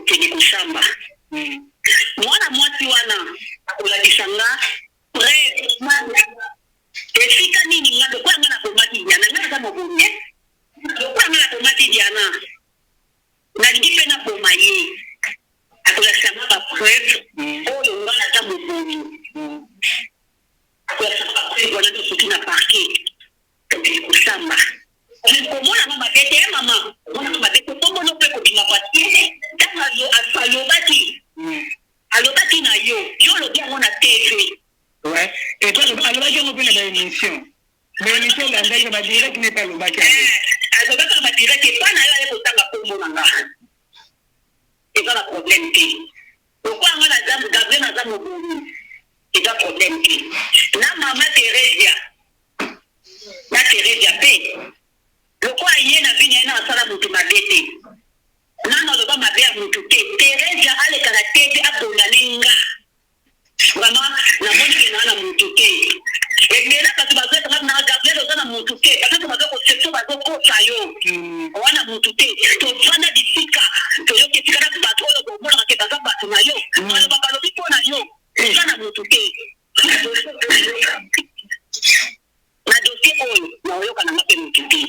kwenye kushamba. Mwana mwati wana akulakishanga efika nini ngado kwa ngana komati diana ngana kama bonye kwa ngana komati diana na ndipe na bomaye akulakishanga ba preuve oyo ngana kama bonye akulakishanga ba preuve wana kusukina parquet kwenye kushamba. Komona mama tete mama mama tete kombo no pe ko bima pati kama yo alobati na yo lo bien on a TV. Ouais, et toi alobati on peut la émission. Mais l'émission la ndenge ba direct n'est pas alobati. Alobati ba direct et pas na yo ko tanga kombo nanga. Et pas la problème ki. Pourquoi on a zamu Gabriel na zamu bongo. Et pas problème ki. Na mama Teresia. Na Teresia pe. Loko ayena bina na sala mutu mabete. Nana loba mabea mutu te. Teresia ale karatete aponda ninga. Vraiment, na moni ke nana mutu te. Et mena kasi bazwe na Gabriel ozana mutu te. Kasi bazwe ko seto bazwe ko sayo. Wana mutu te. To fana disika. To yo ke tikana bato yo ko mona ke baza bato na yo. Malo babalo bipo na yo. Ozana mutu te. Na dossier oyo na oyo kana ngape mutu te.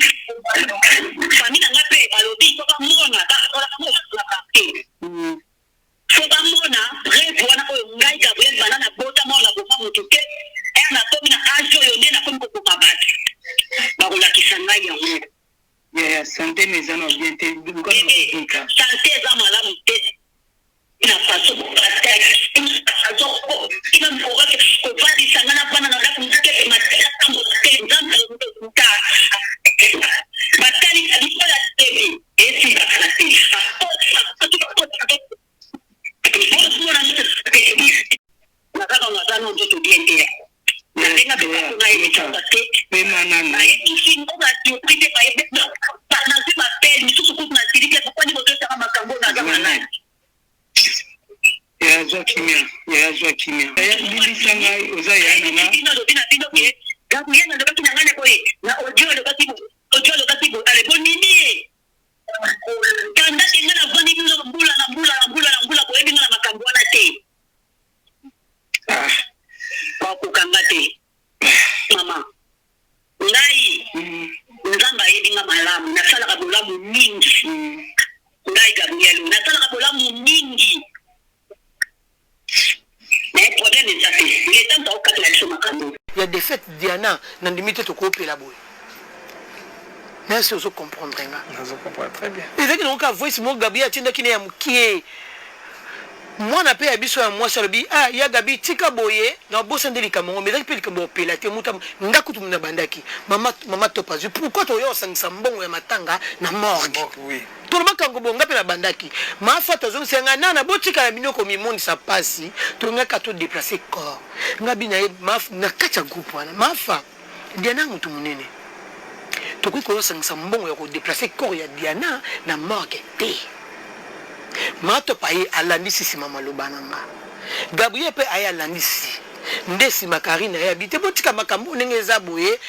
Famille ngape balobi to ba mona ba ola mona la parquet. So ba mona bref wana oyo ngai Gabriel banana bota mona ko fa mutu te. Na tomi na ajo yo nena ko ko mabati. Ba ko la kisanga yango. Ya santé mes amis bien te ko santé za malamu te. Ina paso ko protect. Ina mkoga ko vadi sangana bana na ndaku ngake matela tambo te nzamba lo kuta. Bakali kabisa la TV. Esi bakala te. Nakaka ngazano njoto diente. Ndenga beka kuna ile chapate. Pema nana. Isi ngoga tiopite pa ebe. Na ziba peli misusu kuna sirike kwa ni bote kama makambo na kama nani. Ya zo kimia. Ya bibi sanga oza ya nana. Bino ke. Gabu yana ndo kina ngane ko na ojo ndo katibu. Ale bonini. Kanda tengana vani ndo mbula ko ebi na makambo na te. Kwa kukangate mama ngai nzamba yedinga malamu nasala kabulamu mingi ngai Gabriel nasala kabulamu mingi mais problème est ça il est temps que la chose makambo ya défaite Diana na ndimite to kopela boy mais c'est aussi comprendre nga Je comprends très bien. et dès que donc voice mo Gabriel tinda kine ya mukie mwana pe ya biso ya mwasi alobi ya Gabi tika boye na bosa ndelika mongo mais pe likambo pela te muta ndakutu mna bandaki mama topa pourquoi to yo sangisa mbongo ya matanga na morgue Oui. to lo makango bonga pe na bandaki mafa to zongi senga nana botika ya binoko mimondi sa pasi to ngaka to déplacer corps ngabi na maf na kacha groupe wana mafa Diana mutu munene to ko sangisa mbongo ya ko déplacer corps ya Diana na morgue te mato paye alandisi sima maloba nanga Gabriel pe aya alandisi ndesi makarina ya bite botika makambo ndenge eza boye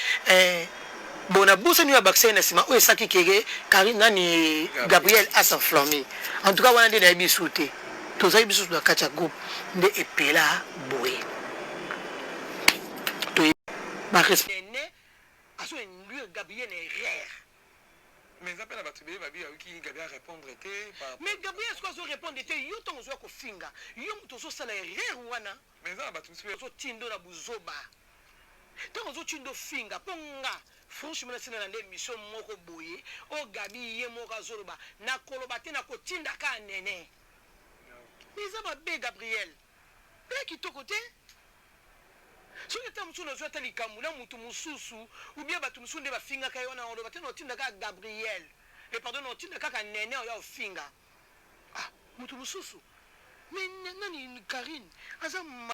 bona bosa ni ya bakse na sima o esaki kege Karina ni Gabriel a s'enflammer en tout cas wana ndena biso te toza biso na kacha groupe nde epela boye to ba respecter aso en Gabriel est rare. Mais appelle à Batubé, Babi, qui Gabriel répondre était par. Mais Gabriel, est-ce qu'on répondre était yo ton zo ko finga. Yo to salaire wana. Mais ça Batubé, so tindo na buzoba. Tant zo tindo finga ponga. Franchement c'est na ndé mission moko boye. O Gabi ye moko zoloba. Na koloba te na ko tinda ka nene. Mais ça va bé Gabriel. Bé qui to côté. So que tam so na zo tali kamula mutu mususu ou bien batu musunde ba finga ka yona on ba tinda ka Gabriel. Et pardon on tinda ka nene o ya finga. Mutu mususu. Mais nani Karine. Asa